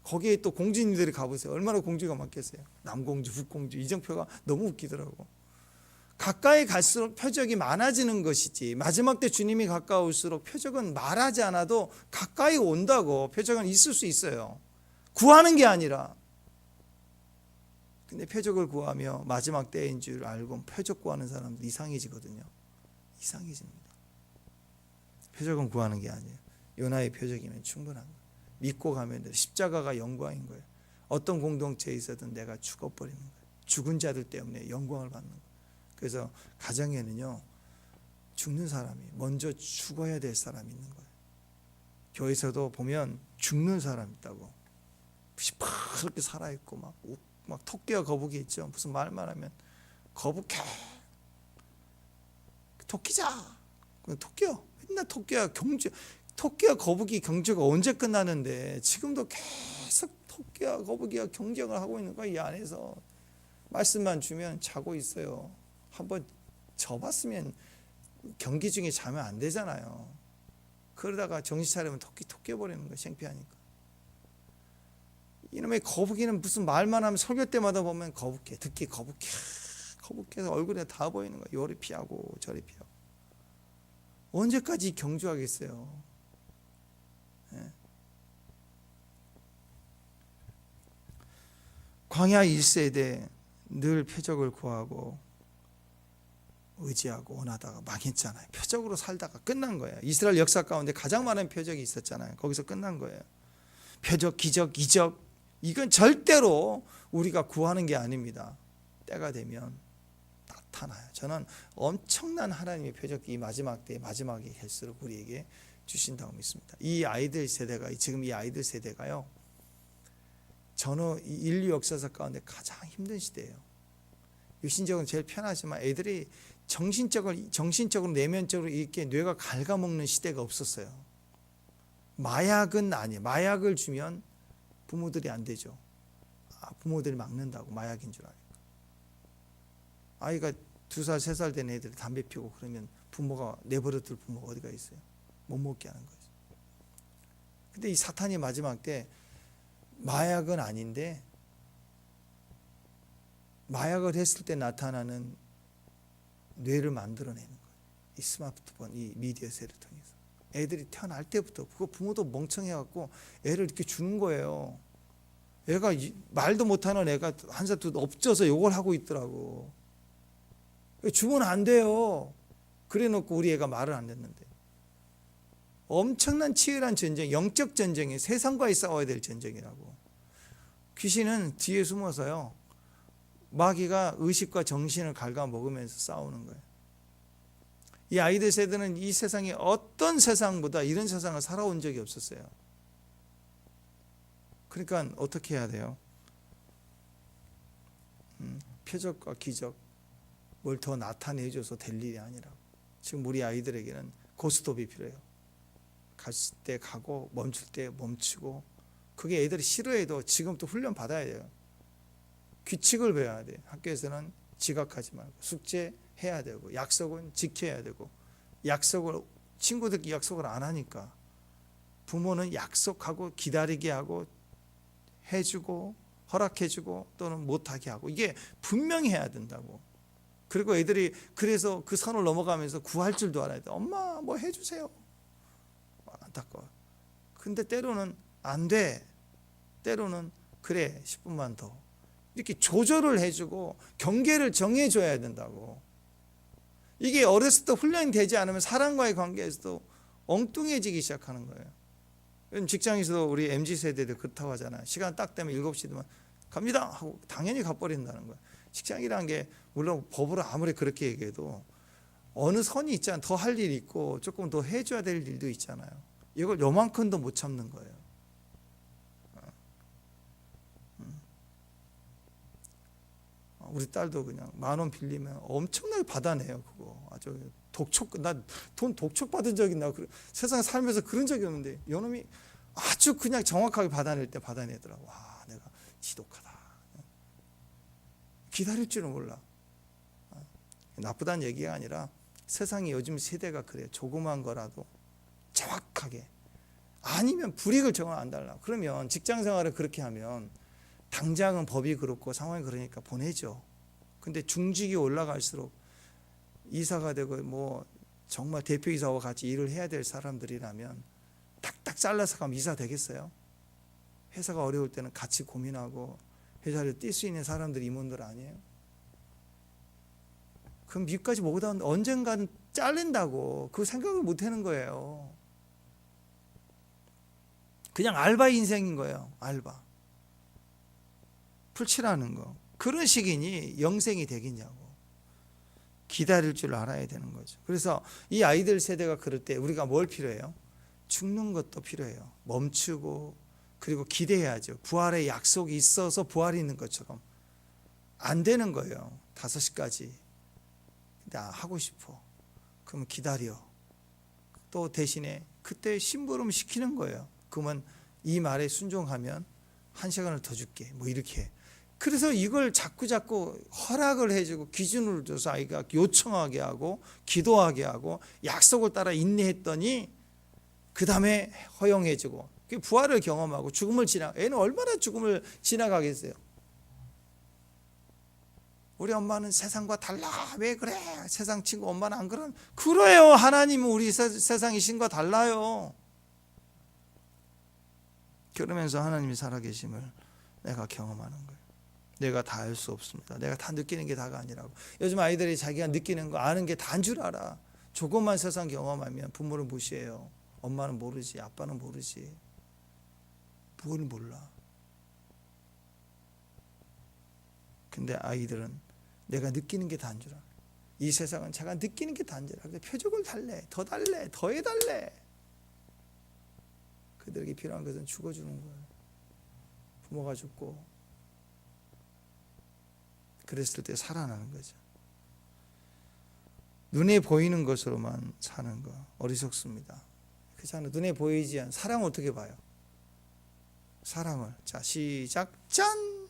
거기에 또 공주님들이 가보세요. 얼마나 공주가 많겠어요. 남공주, 북공주, 이정표가 너무 웃기더라고. 가까이 갈수록 표적이 많아지는 것이지, 마지막 때 주님이 가까울수록 표적은 말하지 않아도 가까이 온다고. 표적은 있을 수 있어요. 구하는 게 아니라. 근데 표적을 구하며 마지막 때인 줄 알고 표적 구하는 사람들 이상해지거든요. 이상해집니다. 표적은 구하는 게 아니에요. 요나의 표적이면 충분한 거예요. 믿고 가면 돼. 십자가가 영광인 거예요. 어떤 공동체에 있어든 내가 죽어버리는 거예요. 죽은 자들 때문에 영광을 받는 거예요. 그래서 가정에는요, 죽는 사람이 먼저 죽어야 될 사람이 있는 거예요. 교회에서도 보면 죽는 사람 있다고. 시퍼렇게 살아있고 막 토끼와 거북이 있죠. 무슨 말만 하면 거북해, 토끼자, 토끼요. 맨날 토끼와 경주, 토끼와 거북이 경주가 언제 끝나는데 지금도 계속 토끼와 거북이와 경쟁을 하고 있는 거야. 이 안에서 말씀만 주면 자고 있어요. 한번 접었으면 경기 중에 자면 안 되잖아요. 그러다가 정신 차리면 토끼 버리는 거야. 창피하니까. 이놈의 거북이는 무슨 말만 하면 설교 때마다 보면 거북해, 듣기 거북해서 얼굴에 다 보이는 거야. 요리 피하고 저리 피하고. 언제까지 경주하겠어요? 광야 1세대 늘 표적을 구하고 의지하고 원하다가 망했잖아요. 표적으로 살다가 끝난 거예요. 이스라엘 역사 가운데 가장 많은 표적이 있었잖아요. 거기서 끝난 거예요. 표적, 기적, 이적, 이건 절대로 우리가 구하는 게 아닙니다. 때가 되면 나타나요. 저는 엄청난 하나님의 표적이 마지막 때에 마지막에 갈수록 우리에게 주신다고 믿습니다. 이 아이들 세대가, 지금 이 아이들 세대가요, 전후 인류 역사사 가운데 가장 힘든 시대예요. 육신적으로 제일 편하지만 애들이 정신적으로 내면적으로 이렇게 뇌가 갉아먹는 시대가 없었어요. 마약은 아니에요. 마약을 주면 부모들이 안 되죠. 부모들이 막는다고, 마약인 줄 아니까. 아이가 2살, 3살 된 애들이 담배 피우고 그러면 부모가 내버려둘 부모가 어디가 있어요? 못 먹게 하는 거죠. 근데 이 사탄이 마지막 때 마약은 아닌데, 마약을 했을 때 나타나는 뇌를 만들어내는 거예요. 이 스마트폰, 이 미디어 세를 통해서. 애들이 태어날 때부터 그거 부모도 멍청해갖고 애를 이렇게 주는 거예요. 애가 말도 못하는 애가 한살 두 엎져서 욕을 하고 있더라고. 주면 안 돼요. 그래 놓고 우리 애가 말을 안 듣는데. 엄청난 치열한 전쟁, 영적 전쟁이 세상과의 싸워야 될 전쟁이라고. 귀신은 뒤에 숨어서요, 마귀가 의식과 정신을 갉아먹으면서 싸우는 거예요. 이 아이들 세대는 이 세상에 어떤 세상보다 이런 세상을 살아온 적이 없었어요. 그러니까 어떻게 해야 돼요? 표적과 기적, 뭘 더 나타내줘서 될 일이 아니라고. 지금 우리 아이들에게는 고스톱이 필요해요. 갈 때 가고 멈출 때 멈추고. 그게 애들이 싫어해도 지금부터 훈련 받아야 돼요. 규칙을 배워야 돼요. 학교에서는 지각하지 말고 숙제해야 되고, 약속은 지켜야 되고. 친구들끼리 약속을 안 하니까 부모는 약속하고 기다리게 하고 해주고 허락해주고 또는 못하게 하고, 이게 분명히 해야 된다고. 그리고 애들이 그래서 그 선을 넘어가면서 구할 줄도 알아야 돼. 엄마 뭐 해주세요. 안타까워. 근데 때로는 안 돼. 때로는 그래 10분만 더 이렇게 조절을 해주고 경계를 정해줘야 된다고. 이게 어렸을 때 훈련이 되지 않으면 사람과의 관계에서도 엉뚱해지기 시작하는 거예요. 요즘 직장에서도 우리 MZ세대들 그렇다고 하잖아요. 시간 딱 되면 7시 되면 갑니다 하고 당연히 가버린다는 거예요. 직장이라는 게 물론 법으로 아무리 그렇게 얘기해도 어느 선이 있잖아요. 더 할 일이 있고 조금 더 해줘야 될 일도 있잖아요. 이걸 요만큼도 못 참는 거예요. 우리 딸도 그냥 10,000원 빌리면 엄청나게 받아내요. 그거 아주 나 돈 독촉 받은 적이 나 세상에 살면서 그런 적이 없는데 요놈이 아주 그냥 정확하게 받아낼 때 받아내더라고. 와, 내가 지독하다. 기다릴 줄은 몰라. 나쁘다는 얘기가 아니라 세상이 요즘 세대가 그래요. 조그만 거라도 정확하게, 아니면 불이익을 정말 안 달라. 그러면 직장 생활을 그렇게 하면 당장은 법이 그렇고 상황이 그러니까 보내죠. 근데 중직이 올라갈수록 이사가 되고 뭐 정말 대표이사와 같이 일을 해야 될 사람들이라면 딱딱 잘라서 가면 이사 되겠어요? 회사가 어려울 때는 같이 고민하고 회사를 뛸 수 있는 사람들이 임원들 아니에요? 그럼 미국까지 못 하는데 언젠가는 잘린다고 그 생각을 못 하는 거예요. 그냥 알바 인생인 거예요. 알바. 풀칠하는 거. 그런 식이니 영생이 되겠냐고. 기다릴 줄 알아야 되는 거죠. 그래서 이 아이들 세대가 그럴 때 우리가 뭘 필요해요? 죽는 것도 필요해요. 멈추고 그리고 기대해야죠. 부활의 약속이 있어서 부활이 있는 것처럼. 안 되는 거예요. 5시까지. 나 하고 싶어. 그러면 기다려. 또 대신에 그때 심부름 시키는 거예요. 그러면 이 말에 순종하면 1시간을 더 줄게. 뭐 이렇게. 그래서 이걸 자꾸 허락을 해주고 기준을 줘서 아이가 요청하게 하고 기도하게 하고 약속을 따라 인내했더니 그 다음에 허용해주고 부활을 경험하고 죽음을 애는 얼마나 죽음을 지나가겠어요. 우리 엄마는 세상과 달라. 왜 그래? 세상 친구 엄마는 안 그런. 그래요. 하나님은 우리 세상의 신과 달라요. 그러면서 하나님이 살아계심을 내가 경험하는 거예요. 내가 다 알 수 없습니다. 내가 다 느끼는 게 다가 아니라고. 요즘 아이들이 자기가 느끼는 거 아는 게 다인 줄 알아. 조금만 세상 경험하면 부모를 무시해요. 엄마는 모르지, 아빠는 모르지. 뭘 몰라. 근데 아이들은 내가 느끼는 게 다인 줄 알아. 이 세상은 제가 느끼는 게 다인 줄 알아. 근데 표적을 달래, 더 달래, 더 해달래. 그들에게 필요한 것은 죽어주는 거예요. 부모가 죽고 그랬을 때 살아나는 거죠. 눈에 보이는 것으로만 사는 거 어리석습니다. 그렇잖아요. 눈에 보이지 않는 사랑을 어떻게 봐요? 사랑을. 자, 시작. 짠.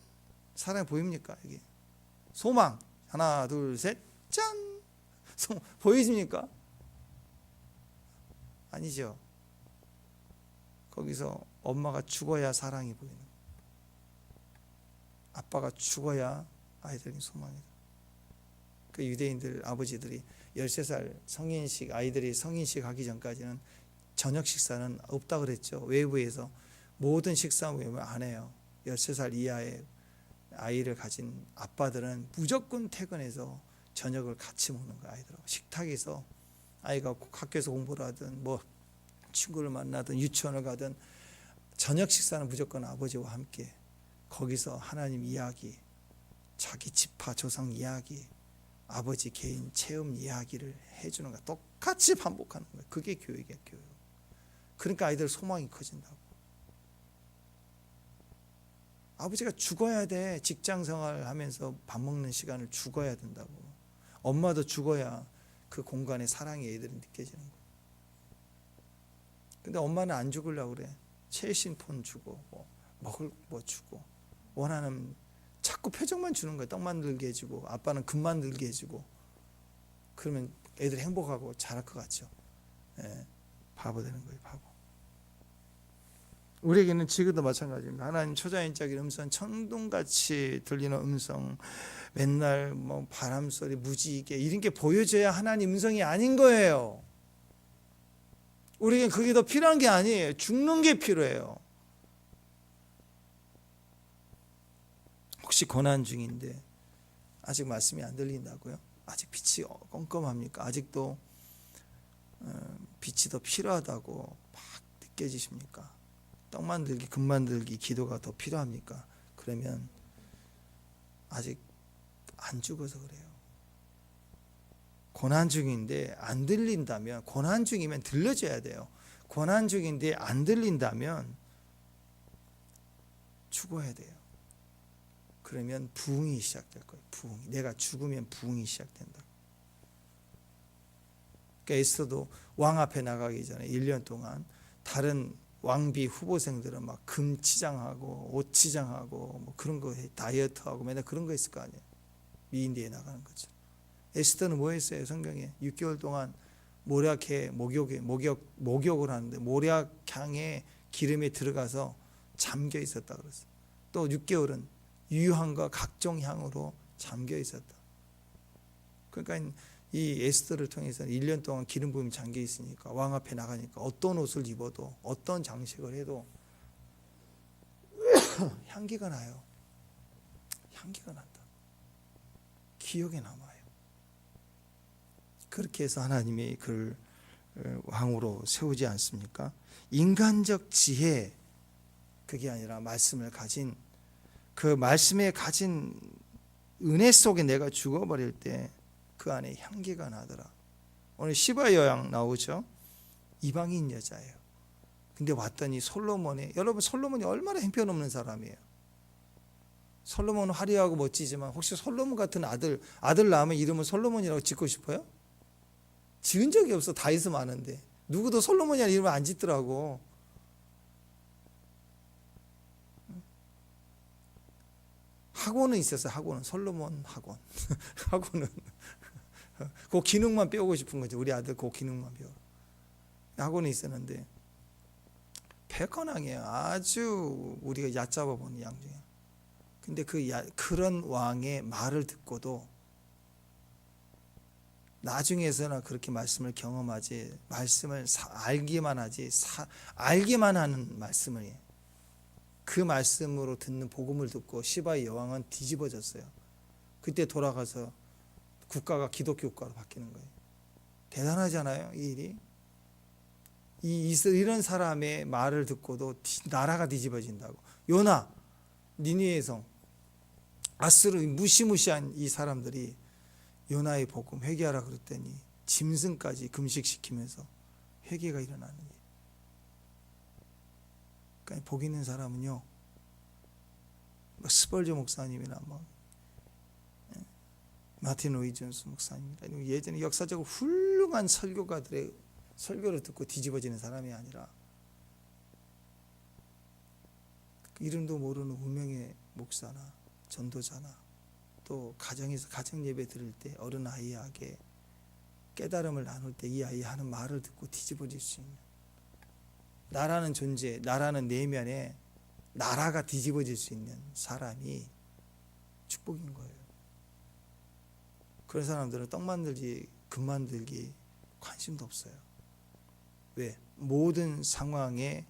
사랑이 보입니까? 이게 소망. 하나, 둘, 셋. 짠. 보이십니까? 아니죠. 거기서 엄마가 죽어야 사랑이 보이는 거예요. 아빠가 죽어야 아이들이 소망이다. 그 유대인들 아버지들이 13살 성인식 아이들이 성인식 하기 전까지는 저녁 식사는 없다 그랬죠. 외부에서 모든 식사 모임을 안 해요. 13살 이하의 아이를 가진 아빠들은 무조건 퇴근해서 저녁을 같이 먹는 거예요. 아이들하고 식탁에서 아이가 학교에서 공부를 하든 뭐 친구를 만나든 유치원을 가든 저녁 식사는 무조건 아버지와 함께 거기서 하나님 이야기, 자기 지파 조상 이야기, 아버지 개인 체험 이야기를 해주는 거 똑같이 반복하는 거예요. 그게 교육이에요. 교육. 그러니까 아이들 소망이 커진다고. 아버지가 죽어야 돼. 직장 생활하면서 밥 먹는 시간을 죽어야 된다고. 엄마도 죽어야 그 공간에 사랑의 애들이 느껴지는 거예요. 근데 엄마는 안 죽으려고 그래. 최신 폰 주고 뭐 먹을 뭐 주고 원하는 자꾸 표정만 주는 거예요. 떡 만들게 해주고 아빠는 금 만들게 해주고 그러면 애들 행복하고 잘할 것 같죠. 예, 바보 되는 거예요. 바보. 우리에게는 지금도 마찬가지입니다. 하나님 초자연적인 음성, 천둥같이 들리는 음성, 맨날 뭐 바람 소리, 무지개 이런 게 보여줘야 하나님 음성이 아닌 거예요. 우리에겐 그게 더 필요한 게 아니에요. 죽는 게 필요해요. 혹시 고난 중인데 아직 말씀이 안 들린다고요? 아직 빛이 껌껌합니까? 아직도 빛이 더 필요하다고 막 느껴지십니까? 떡 만들기, 금 만들기 기도가 더 필요합니까? 그러면 아직 안 죽어서 그래요. 고난 중인데 안 들린다면, 고난 중이면 들려줘야 돼요. 고난 중인데 안 들린다면 죽어야 돼요. 그러면 부흥이 시작될 거예요. 부흥. 내가 죽으면 부흥이 시작된다. 그러니까 에스더도 왕 앞에 나가기 전에 1년 동안 다른 왕비 후보생들은 막 금치장하고 옷치장하고 뭐 그런 거 다이어트하고 맨날 그런 거 했을 거 아니에요. 미인대에 나가는 거죠. 에스더는 뭐 했어요? 성경에 6개월 동안 모략해 목욕을 하는데 모략향의 기름에 들어가서 잠겨 있었다 그랬어요. 또 6개월은 유향과 각종 향으로 잠겨 있었다. 그러니까 이 에스더를 통해서 1년 동안 기름 부음이 잠겨 있으니까 왕 앞에 나가니까 어떤 옷을 입어도 어떤 장식을 해도 향기가 나요. 향기가 난다. 기억에 남아요. 그렇게 해서 하나님이 그를 왕으로 세우지 않습니까? 인간적 지혜, 그게 아니라 말씀을 가진, 그 말씀에 가진 은혜 속에 내가 죽어버릴 때 그 안에 향기가 나더라. 오늘 시바 여왕 나오죠? 이방인 여자예요. 근데 왔더니 여러분 솔로몬이 얼마나 형편없는 사람이에요. 솔로몬은 화려하고 멋지지만 혹시 솔로몬 같은 아들 낳으면 이름을 솔로몬이라고 짓고 싶어요? 지은 적이 없어. 다윗은 많은데 누구도 솔로몬이라는 이름을 안 짓더라고. 학원은 있었어요. 학원은 솔로몬 학원. 학원은 그 기능만 배우고 싶은 거죠. 우리 아들 그 기능만 배워. 학원에 있었는데 백헌왕이에요. 아주 우리가 얕잡아 보는 양 중에. 근데 그런 왕의 말을 듣고도 나중에서나 그렇게 말씀을 경험하지, 말씀을 알기만 하지, 알기만 하는 말씀을 해요. 그 말씀으로 듣는 복음을 듣고 시바의 여왕은 뒤집어졌어요. 그때 돌아가서 국가가 기독교 국가로 바뀌는 거예요. 대단하잖아요, 이 일이. 이런 사람의 말을 듣고도 나라가 뒤집어진다고. 요나, 니느웨의 성, 아스르, 무시무시한 이 사람들이 요나의 복음 회개하라 그랬더니 짐승까지 금식시키면서 회개가 일어나는 거예요. 그러니까 복 있는 사람은요, 스펄저 목사님이나 마틴 로이 존스 목사님이나 예전에 역사적으로 훌륭한 설교가들의 설교를 듣고 뒤집어지는 사람이 아니라 이름도 모르는 운명의 목사나 전도자나 또 가정에서 가정 예배 들을 때 어른 아이에게 깨달음을 나눌 때 이 아이 하는 말을 듣고 뒤집어질 수 있는, 나라는 존재, 나라는 내면에 나라가 뒤집어질 수 있는 사람이 축복인 거예요. 그런 사람들은 떡 만들기, 금 만들기 관심도 없어요. 왜? 모든 상황에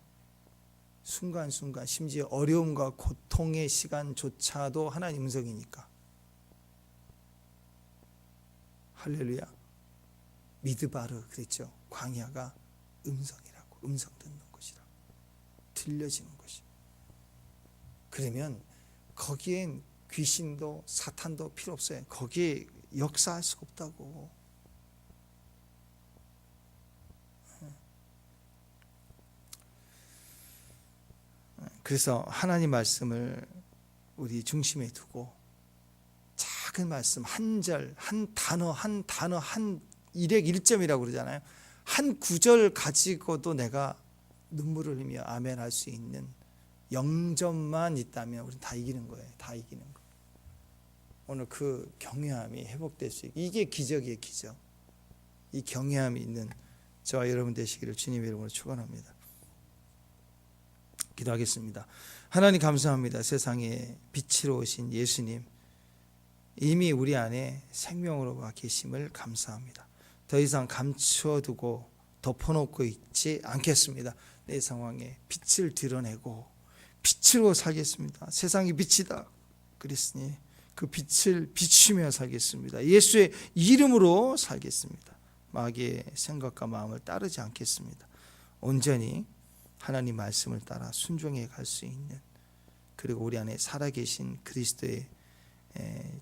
순간순간, 심지어 어려움과 고통의 시간조차도 하나님 음성이니까. 할렐루야. 미드바르 그랬죠. 광야가 음성이라고, 음성 듣는 곳이라고, 들려지는 곳이. 그러면 거기엔 귀신도 사탄도 필요 없어요. 거기에 역사할 수가 없다고. 그래서 하나님 말씀을 우리 중심에 두고 작은 말씀 한 절, 한 단어, 한 일액 1점이라고 그러잖아요. 한 구절 가지고도 내가 눈물을 흘리며 아멘 할 수 있는 0점만 있다면 우리는 다 이기는 거예요. 다 이기는 거. 오늘 그 경외함이 회복될 수 있게, 이게 기적이에요. 기적. 이 경외함이 있는 저와 여러분 되시기를 주님의 이름으로 축원합니다. 기도하겠습니다. 하나님 감사합니다. 세상에 빛으로 오신 예수님, 이미 우리 안에 생명으로 와 계심을 감사합니다. 더 이상 감추어두고 덮어놓고 있지 않겠습니다. 내 상황에 빛을 드러내고 빛으로 살겠습니다. 세상이 빛이다. 그리스니 그 빛을 비추며 살겠습니다. 예수의 이름으로 살겠습니다. 마귀의 생각과 마음을 따르지 않겠습니다. 온전히 하나님 말씀을 따라 순종해 갈 수 있는, 그리고 우리 안에 살아계신 그리스도의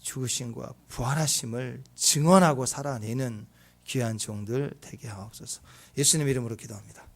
죽으심과 부활하심을 증언하고 살아내는 귀한 종들 되게 하옵소서. 예수님 이름으로 기도합니다.